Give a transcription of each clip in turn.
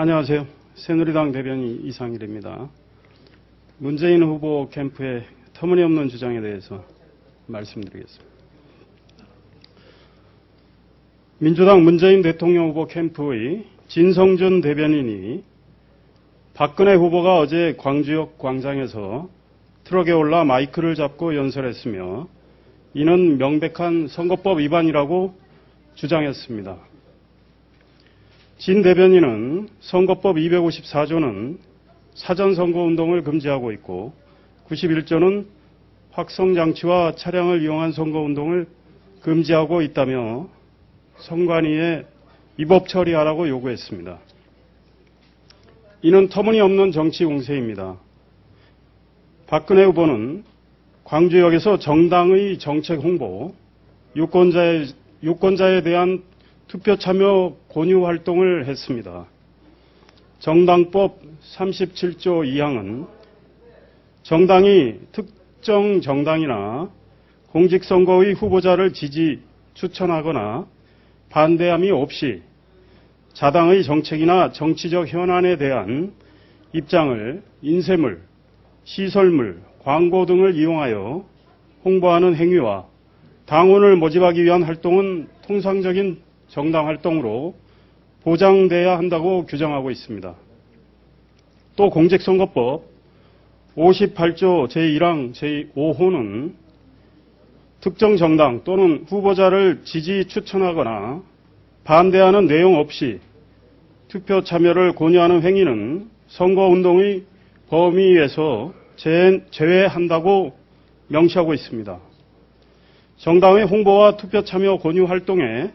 안녕하세요. 새누리당 대변인 이상일입니다. 문재인 후보 캠프의 터무니없는 주장에 대해서 말씀드리겠습니다. 민주당 문재인 대통령 후보 캠프의 진성준 대변인이 박근혜 후보가 어제 광주역 광장에서 트럭에 올라 마이크를 잡고 연설했으며 이는 명백한 선거법 위반이라고 주장했습니다. 진 대변인은 선거법 254조는 사전선거운동을 금지하고 있고 91조는 확성장치와 차량을 이용한 선거운동을 금지하고 있다며 선관위에 위법 처리하라고 요구했습니다. 이는 터무니없는 정치 공세입니다. 박근혜 후보는 광주역에서 정당의 정책 홍보, 유권자에 대한 투표 참여 권유 활동을 했습니다. 정당법 37조 2항은 정당이 특정 정당이나 공직선거의 후보자를 지지, 추천하거나 반대함이 없이 자당의 정책이나 정치적 현안에 대한 입장을 인쇄물, 시설물, 광고 등을 이용하여 홍보하는 행위와 당원을 모집하기 위한 활동은 통상적인 정당 활동으로 보장돼야 한다고 규정하고 있습니다. 또 공직선거법 58조 제1항 제5호는 특정 정당 또는 후보자를 지지 추천하거나 반대하는 내용 없이 투표 참여를 권유하는 행위는 선거운동의 범위에서 제외한다고 명시하고 있습니다. 정당의 홍보와 투표 참여 권유 활동에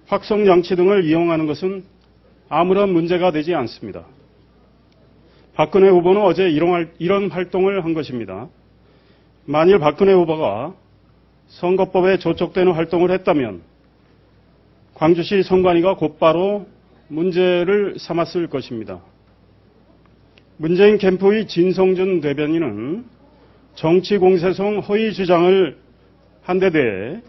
확성장치 등을 이용하는 것은 아무런 문제가 되지 않습니다. 박근혜 후보는 어제 이런 활동을 한 것입니다. 만일 박근혜 후보가 선거법에 조촉되는 활동을 했다면 광주시 선관위가 곧바로 문제를 삼았을 것입니다. 문재인 캠프의 진성준 대변인은 정치 공세성 허위 주장을 한 데 대해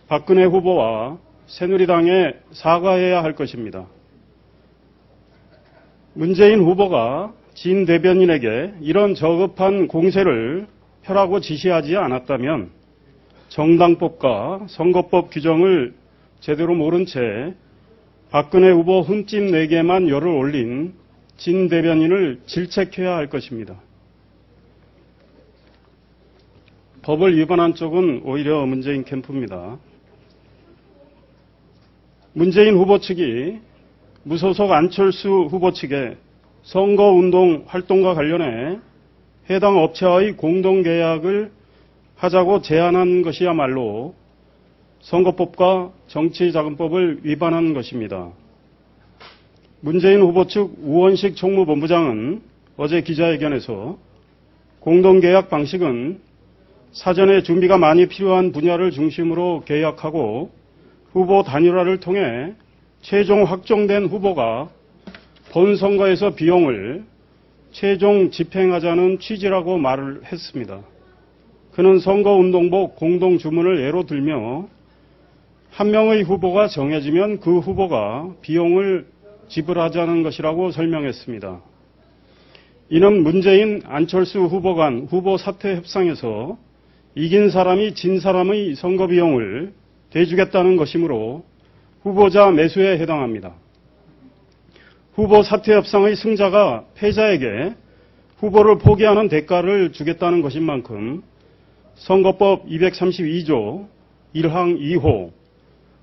박근혜 후보와 새누리당에 사과해야 할 것입니다. 문재인 후보가 진 대변인에게 이런 저급한 공세를 펴라고 지시하지 않았다면 정당법과 선거법 규정을 제대로 모른 채 박근혜 후보 흠집 4개만 열을 올린 진 대변인을 질책해야 할 것입니다. 법을 위반한 쪽은 오히려 문재인 캠프입니다. 문재인 후보 측이 무소속 안철수 후보 측에 선거운동 활동과 관련해 해당 업체와의 공동계약을 하자고 제안한 것이야말로 선거법과 정치자금법을 위반한 것입니다. 문재인 후보 측 우원식 총무본부장은 어제 기자회견에서 공동계약 방식은 사전에 준비가 많이 필요한 분야를 중심으로 계약하고 후보 단일화를 통해 최종 확정된 후보가 본선거에서 비용을 최종 집행하자는 취지라고 말을 했습니다. 그는 선거운동복 공동주문을 예로 들며 한 명의 후보가 정해지면 그 후보가 비용을 지불하자는 것이라고 설명했습니다. 이는 문재인 안철수 후보 간 후보 사퇴 협상에서 이긴 사람이 진 사람의 선거 비용을 대주겠다는 것이므로 후보자 매수에 해당합니다. 후보 사퇴 협상의 승자가 패자에게 후보를 포기하는 대가를 주겠다는 것인 만큼 선거법 232조 1항 2호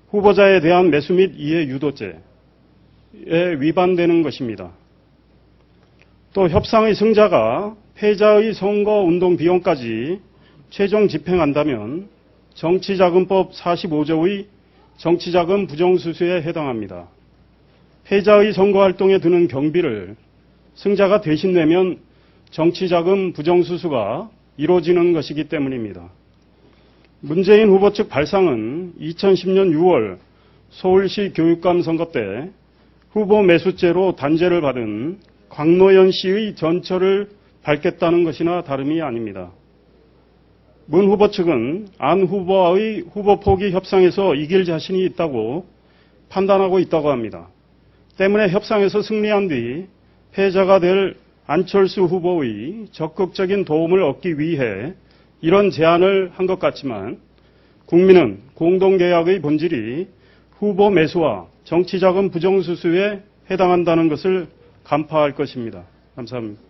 후보자에 대한 매수 및 이해 유도죄에 위반되는 것입니다. 또 협상의 승자가 패자의 선거운동 비용까지 최종 집행한다면 정치자금법 45조의 정치자금 부정수수에 해당합니다. 패자의 선거활동에 드는 경비를 승자가 대신 내면 정치자금 부정수수가 이루어지는 것이기 때문입니다. 문재인 후보 측 발상은 2010년 6월 서울시 교육감 선거 때 후보 매수죄로 단죄를 받은 광노현 씨의 전처를 밟겠다는 것이나 다름이 아닙니다. 문 후보 측은 안 후보와의 후보 포기 협상에서 이길 자신이 있다고 판단하고 있다고 합니다. 때문에 협상에서 승리한 뒤 패자가 될 안철수 후보의 적극적인 도움을 얻기 위해 이런 제안을 한 것 같지만 국민은 공동계약의 본질이 후보 매수와 정치자금 부정수수에 해당한다는 것을 간파할 것입니다. 감사합니다.